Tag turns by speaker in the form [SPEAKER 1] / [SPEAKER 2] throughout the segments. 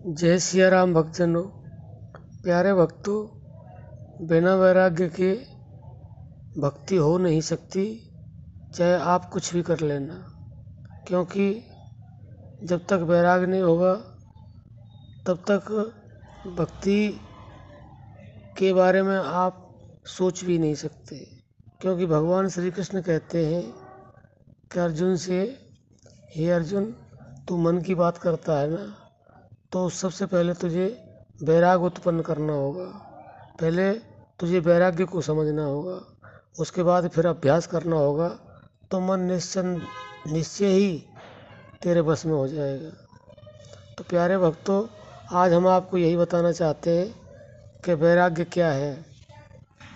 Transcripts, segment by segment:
[SPEAKER 1] जय सिया राम भक्तजनों। प्यारे भक्तों, बिना वैराग्य के भक्ति हो नहीं सकती, चाहे आप कुछ भी कर लेना। क्योंकि जब तक वैराग्य नहीं होगा तब तक भक्ति के बारे में आप सोच भी नहीं सकते। क्योंकि भगवान श्री कृष्ण कहते हैं कि अर्जुन से, हे अर्जुन, तू मन की बात करता है ना, तो सबसे पहले तुझे वैराग्य उत्पन्न करना होगा। पहले तुझे वैराग्य को समझना होगा, उसके बाद फिर अभ्यास करना होगा, तो मन निश्चय ही तेरे बस में हो जाएगा। तो प्यारे भक्तों, आज हम आपको यही बताना चाहते हैं कि वैराग्य क्या है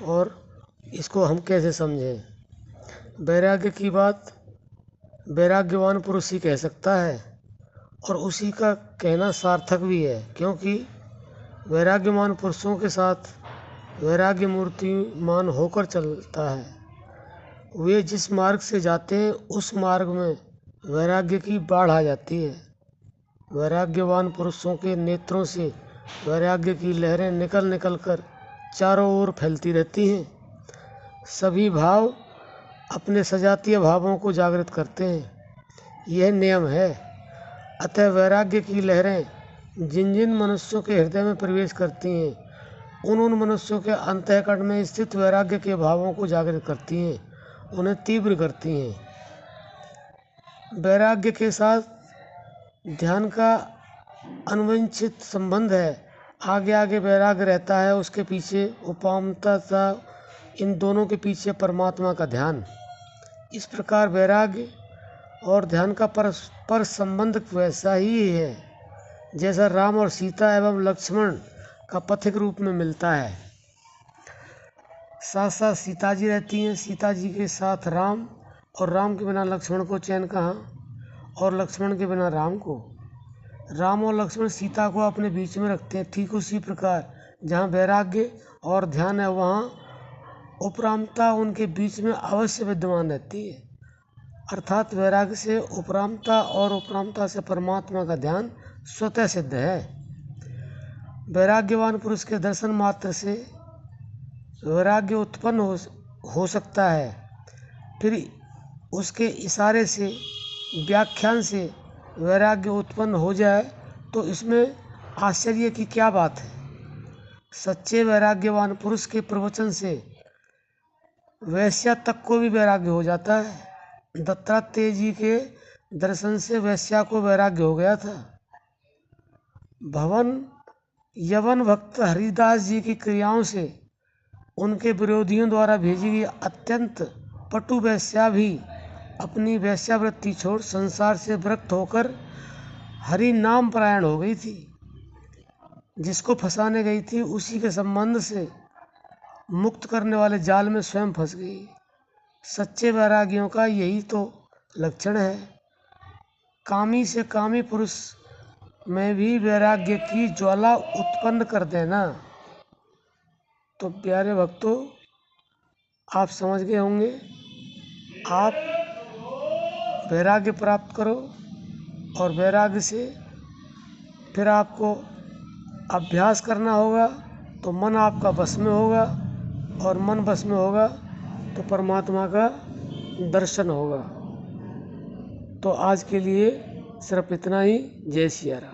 [SPEAKER 1] और इसको हम कैसे समझें। वैराग्य की बात वैराग्यवान पुरुष ही कह सकता है और उसी का कहना सार्थक भी है। क्योंकि वैराग्यमान पुरुषों के साथ वैराग्य मूर्तिमान होकर चलता है। वे जिस मार्ग से जाते हैं उस मार्ग में वैराग्य की बाढ़ आ जाती है। वैराग्यवान पुरुषों के नेत्रों से वैराग्य की लहरें निकल निकल कर चारों ओर फैलती रहती हैं। सभी भाव अपने सजातीय भावों को जागृत करते हैं, यह नियम है। अतः वैराग्य की लहरें जिन जिन मनुष्यों के हृदय में प्रवेश करती हैं, उन उन मनुष्यों के अंतःकरण में स्थित वैराग्य के भावों को जागृत करती हैं, उन्हें तीव्र करती हैं। वैराग्य के साथ ध्यान का अनवंचित संबंध है। आगे आगे वैराग्य रहता है, उसके पीछे उपामता, इन दोनों के पीछे परमात्मा का ध्यान। इस प्रकार वैराग्य और ध्यान का परस्पर संबंध वैसा ही है जैसा राम और सीता एवं लक्ष्मण का पथिक रूप में मिलता है। साथ साथ सीता जी रहती हैं, सीता जी के साथ राम, और राम के बिना लक्ष्मण को चैन कहाँ, और लक्ष्मण के बिना राम को। राम और लक्ष्मण सीता को अपने बीच में रखते हैं। ठीक उसी प्रकार जहाँ वैराग्य और ध्यान है, वहाँ उपरामता उनके बीच में अवश्य विद्यमान रहती है। अर्थात वैराग्य से उपरामता और उपरामता से परमात्मा का ध्यान स्वतः सिद्ध है। वैराग्यवान पुरुष के दर्शन मात्र से वैराग्य उत्पन्न हो सकता है। फिर उसके इशारे से, व्याख्यान से वैराग्य उत्पन्न हो जाए तो इसमें आश्चर्य की क्या बात है। सच्चे वैराग्यवान पुरुष के प्रवचन से वैश्या तक को भी वैराग्य हो जाता है। दत्तात्रेय जी के दर्शन से वैश्या को वैराग्य हो गया था। यवन भक्त हरिदास जी की क्रियाओं से उनके विरोधियों द्वारा भेजी गई अत्यंत पटु वैश्या भी अपनी वैश्यावृत्ति छोड़ संसार से विरक्त होकर हरि नाम परायण हो गई थी। जिसको फंसाने गई थी उसी के संबंध से मुक्त करने वाले जाल में स्वयं फंस गई। सच्चे वैरागियों का यही तो लक्षण है। कामी से कामी पुरुष में भी वैराग्य की ज्वाला उत्पन्न कर देना। तो प्यारे भक्तों, आप समझ गए होंगे। आप वैराग्य प्राप्त करो और वैराग्य से फिर आपको अभ्यास करना होगा, तो मन आपका बस में होगा, और मन बस में होगा तो परमात्मा का दर्शन होगा। तो आज के लिए सिर्फ इतना ही। जय सिया राम।